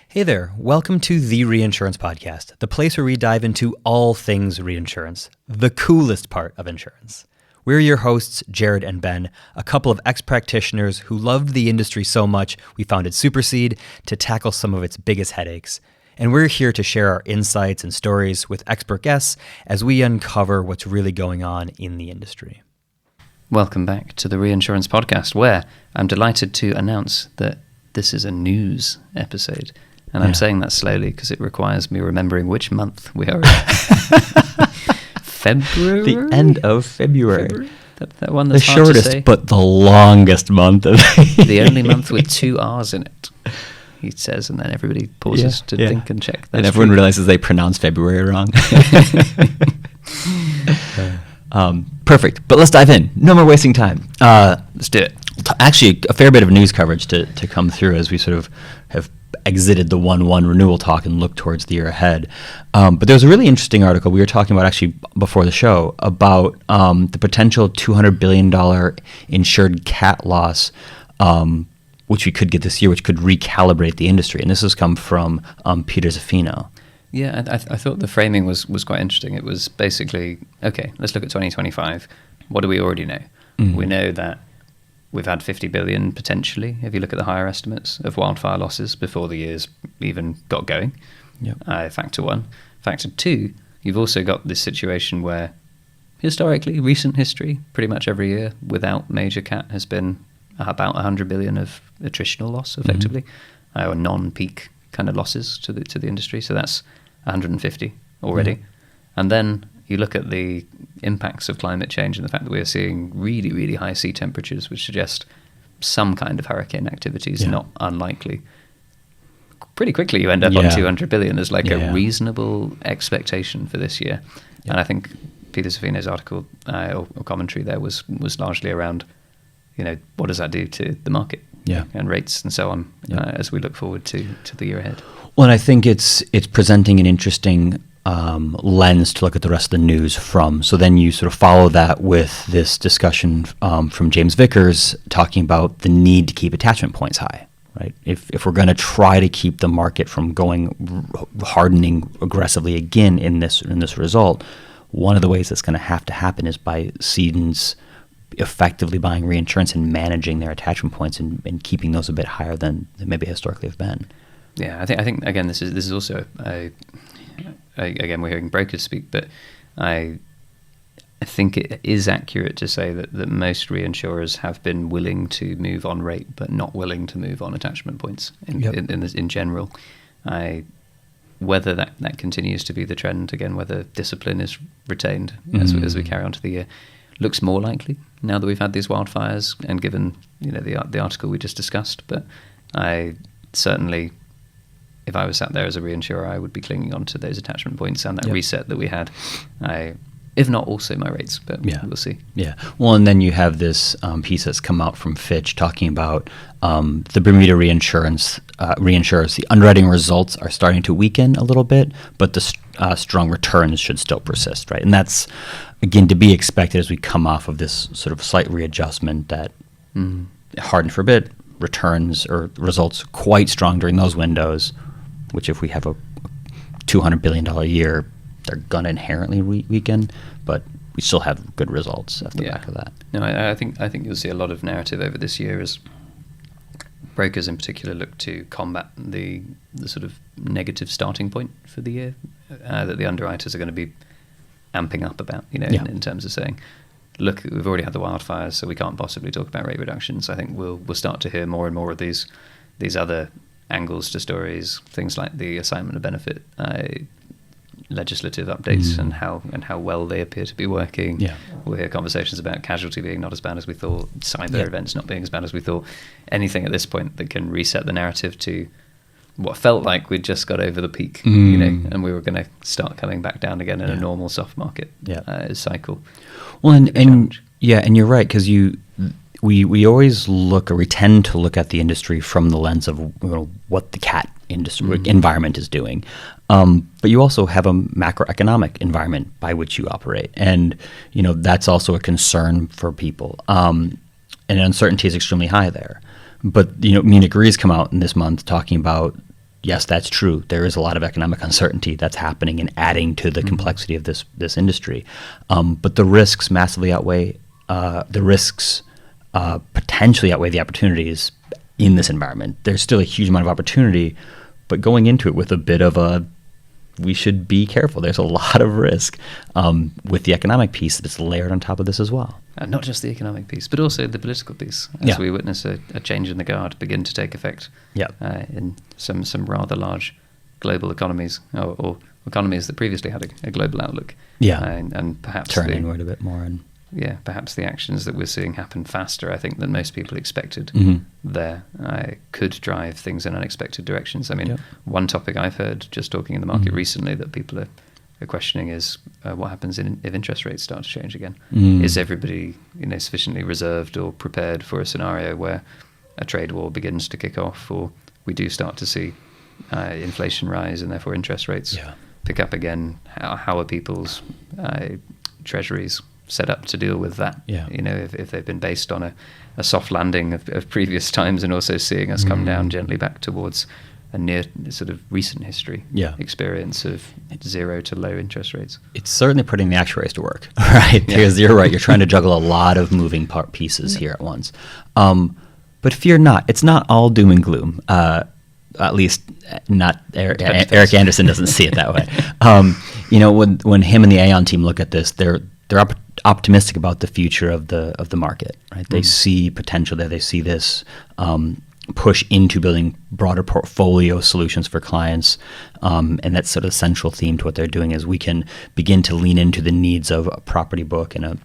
Hey there, welcome to the Reinsurance Podcast, the place where we dive into all things reinsurance, the coolest part of insurance. We're your hosts, Jerad and Ben, a couple of ex-practitioners who loved the industry so much we founded Supercede to tackle some of its biggest headaches. And we're here to share our insights and stories with expert guests as we uncover what's really going on in the industry. Welcome back to the Reinsurance Podcast, where I'm delighted to announce that this is a news episode. And I'm saying that slowly because it requires me remembering which month we are in. February? The end of February. That one the that's hard to shortest, say. but the longest month of The only month with 2 R's in it, he says, and then everybody pauses to think and check. And everyone realizes they pronounced February wrong. Perfect. But let's dive in. No more wasting time. Let's do it. Actually, a fair bit of news coverage to come through as we sort of have exited the 1/1 renewal talk and look towards the year ahead. But there was a really interesting article we were talking about actually before the show about the potential $200 billion insured cat loss, which we could get this year, which could recalibrate the industry. And this has come from Peter Zaffino. Yeah, I thought the framing was quite interesting. It was basically, okay, let's look at 2025. What do we already know? Mm-hmm. We know that we've had 50 billion potentially, if you look at the higher estimates of wildfire losses before the year's even got going. Yep. Factor one. Factor two, you've also got this situation where historically, recent history, pretty much every year without major cat has been about 100 billion of attritional loss, effectively, or non-peak kind of losses to the industry. So that's 150 already. Mm-hmm. And then you look at the impacts of climate change and the fact that we are seeing really, really high sea temperatures, which suggest some kind of hurricane activity is not unlikely. Pretty quickly you end up on 200 billion as like a reasonable expectation for this year. Yeah. And I think Peter Zaffino's article or commentary there was largely around, what does that do to the market and rates and so on as we look forward to the year ahead. Well, and I think it's presenting an interesting lens to look at the rest of the news from. So then you sort of follow that with this discussion from James Vickers talking about the need to keep attachment points high, right? If we're going to try to keep the market from hardening aggressively again in this result, one of the ways that's going to have to happen is by cedents effectively buying reinsurance and managing their attachment points and keeping those a bit higher than they maybe historically have been. Yeah, I think again this is also again, we're hearing brokers speak, but I think it is accurate to say that most reinsurers have been willing to move on rate, but not willing to move on attachment points in general. Whether that continues to be the trend, again, whether discipline is retained as we carry on to the year, looks more likely now that we've had these wildfires and given the article we just discussed. But I certainly, if I was sat there as a reinsurer, I would be clinging on to those attachment points and that reset that we had. If not also my rates, but we'll see. Yeah. Well, and then you have this piece that's come out from Fitch talking about the Bermuda reinsurers. The underwriting results are starting to weaken a little bit, but the strong returns should still persist, right? And that's, again, to be expected as we come off of this sort of slight readjustment that hardened for a bit, returns or results quite strong during those windows, which if we have a $200 billion year, they're going to inherently weaken, but we still have good results off the back of that. No, I think you'll see a lot of narrative over this year as brokers in particular look to combat the sort of negative starting point for the year that the underwriters are going to be amping up about, in terms of saying, look, we've already had the wildfires, so we can't possibly talk about rate reductions. I think we'll start to hear more and more of these other angles to stories, things like the assignment of benefit legislative updates and how well they appear to be working. Yeah. We'll hear conversations about casualty being not as bad as we thought, cyber events not being as bad as we thought. Anything at this point that can reset the narrative to what felt like we'd just got over the peak, and we were going to start coming back down again in a normal soft market cycle. Well, and you're right, because we always look, or we tend to look at the industry from the lens of what the cat industry environment is doing. But you also have a macroeconomic environment by which you operate. And, that's also a concern for people. And uncertainty is extremely high there. But, Munich Re has come out in this month talking about, yes, that's true. There is a lot of economic uncertainty that's happening and adding to the complexity of this industry. But the risks massively outweigh potentially outweigh the opportunities in this environment. There's still a huge amount of opportunity, but going into it with a bit of we should be careful. There's a lot of risk with the economic piece that's layered on top of this as well. Not just the economic piece, but also the political piece, as we witness a change in the guard begin to take effect in some rather large global economies, or economies that previously had a global outlook. And perhaps turning inward a bit more. Perhaps the actions that we're seeing happen faster, I think, than most people expected there could drive things in unexpected directions. I mean, one topic I've heard just talking in the market recently that people are questioning is what happens if interest rates start to change again. Is everybody sufficiently reserved or prepared for a scenario where a trade war begins to kick off, or we do start to see inflation rise and therefore interest rates pick up again? How are people's treasuries set up to deal with that? If they've been based on a soft landing of previous times, and also seeing us come down gently back towards a near sort of recent history experience of 0 to low interest rates. It's certainly putting the actuaries to work, right? Because you're right, you're trying to juggle a lot of moving pieces here at once. But fear not, it's not all doom and gloom. At least not Eric Anderson doesn't see it that way. When him and the Aon team look at this, they're optimistic about the future of the market, right? They see potential there. They see this push into building broader portfolio solutions for clients, and that's sort of a central theme to what they're doing. Is we can begin to lean into the needs of a property book and a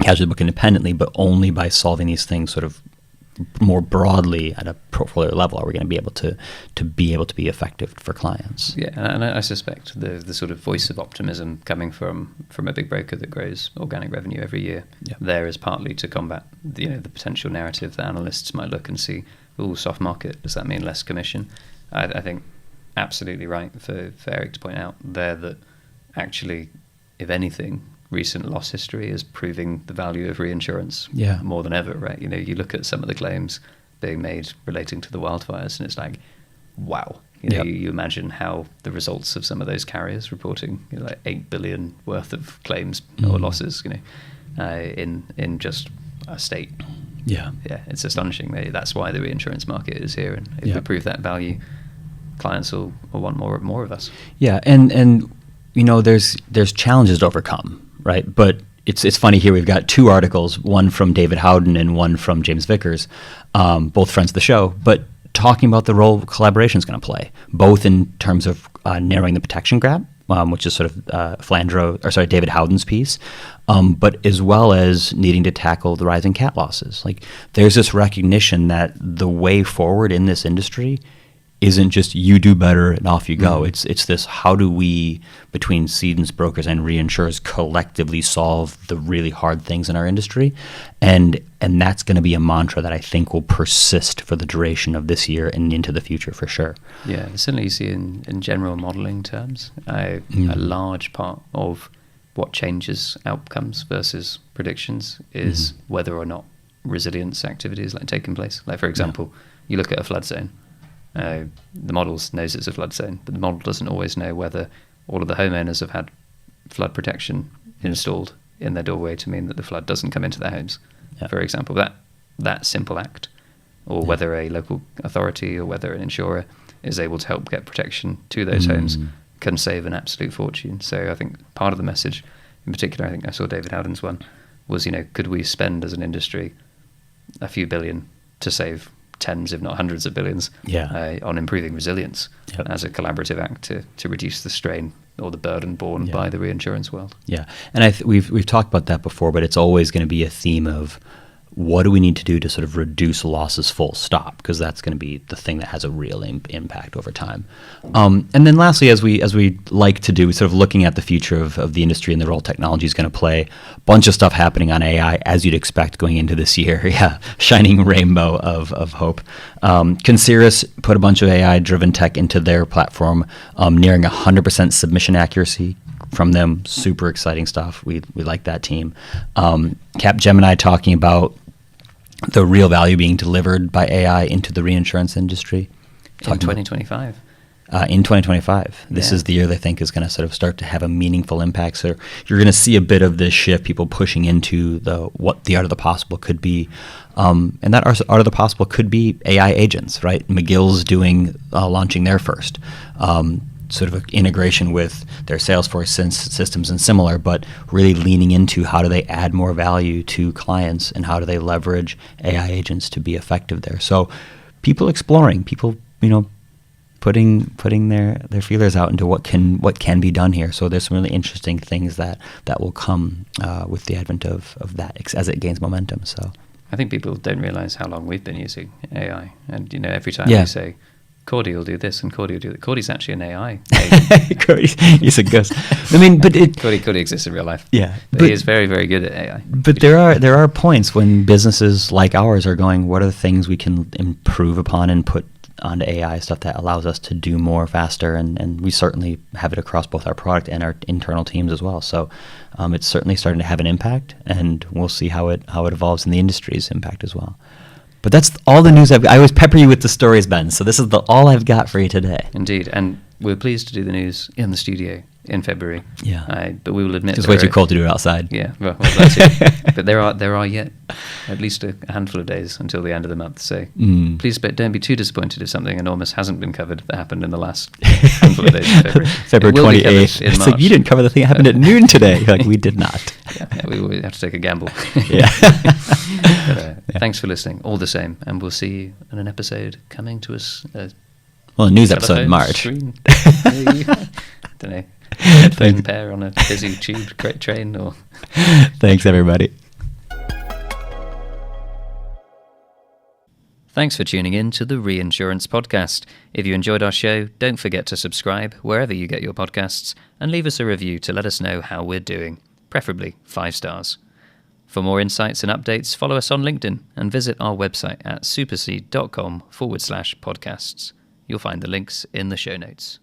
casualty book independently, but only by solving these things sort of more broadly at a portfolio level are we going to be able to be effective for clients. And I suspect the sort of voice of optimism coming from a big broker that grows organic revenue every year there is partly to combat the potential narrative that analysts might look and see, soft market, does that mean less commission? I think absolutely right for Eric to point out there that actually, if anything, recent loss history is proving the value of reinsurance more than ever, right? You look at some of the claims being made relating to the wildfires, and it's like, wow. You imagine how the results of some of those carriers reporting like $8 billion worth of claims or losses, in just a state. It's astonishing. That's why the reinsurance market is here, and if we prove that value, clients will want more of us. And there's challenges to overcome. Right, but it's funny here. We've got two articles, one from David Howden and one from James Vickers, both friends of the show, but talking about the role collaboration is going to play, both in terms of narrowing the protection gap, which is sort of David Howden's piece, but as well as needing to tackle the rising cat losses. Like, there's this recognition that the way forward in this industry isn't just you do better and off you go. It's this, how do we, between cedents, brokers, and reinsurers, collectively solve the really hard things in our industry? And that's going to be a mantra that I think will persist for the duration of this year and into the future for sure. Certainly you see in general modeling terms, a large part of what changes outcomes versus predictions is whether or not resilience activities like taking place. Like, for example, you look at a flood zone. The model knows it's a flood zone, but the model doesn't always know whether all of the homeowners have had flood protection installed in their doorway to mean that the flood doesn't come into their homes, for example. That simple act, or whether a local authority or whether an insurer is able to help get protection to those homes, can save an absolute fortune. So I think part of the message, in particular, I think I saw David Howden's one, was, could we spend as an industry a few billion to save tens, if not hundreds of billions, on improving resilience as a collaborative act to reduce the strain or the burden borne by the reinsurance world. And we've talked about that before, but it's always going to be a theme of what do we need to do to sort of reduce losses full stop, because that's going to be the thing that has a real impact over time. And then lastly, as we like to do, sort of looking at the future of the industry and the role technology is going to play. A bunch of stuff happening on AI, as you'd expect going into this year. Shining rainbow of hope. Consiris put a bunch of AI-driven tech into their platform, nearing 100% submission accuracy from them. Super exciting stuff. We like that team. Capgemini talking about the real value being delivered by AI into the reinsurance industry. In 2025. in 2025. This is the year they think is going to sort of start to have a meaningful impact. So you're going to see a bit of this shift, people pushing into what the art of the possible could be. And that art of the possible could be AI agents, right? McGill's launching their first. Sort of integration with their Salesforce systems and similar, but really leaning into how do they add more value to clients and how do they leverage AI agents to be effective there. So people exploring, putting their feelers out into what can be done here. So there's some really interesting things that will come with the advent of that as it gains momentum. So I think people don't realize how long we've been using AI, and every time we say Cordy will do this, and Cordy will do that. Cordy's actually an AI agent. He's a ghost. I mean, but Cordy exists in real life. Yeah, but he is very, very good at AI. But there are points when businesses like ours are going, what are the things we can improve upon and put onto AI, stuff that allows us to do more faster, and we certainly have it across both our product and our internal teams as well. So it's certainly starting to have an impact, and we'll see how it evolves in the industry's impact as well. But that's all the news I always pepper you with the stories, Ben. So this is all I've got for you today. Indeed, and we're pleased to do the news in the studio in February. Yeah, but we will admit it's way too cold to do it outside. Yeah, well that's it. But there are yet at least a handful of days until the end of the month. So please don't be too disappointed if something enormous hasn't been covered that happened in the last handful of days in February. February 28th. It's like, you didn't cover the thing that happened at noon today. You're like, we did not. Yeah, we have to take a gamble. Yeah. But, thanks for listening, all the same, and we'll see you in an episode coming to us. A news episode in March. I don't know. Headphone pair on a busy tube great train, or thanks everybody. Thanks for tuning in to the Reinsurance Podcast. If you enjoyed our show, don't forget to subscribe wherever you get your podcasts and leave us a review to let us know how we're doing, preferably 5 stars. For more insights and updates, follow us on LinkedIn and visit our website at supercede.com/podcasts. You'll find the links in the show notes.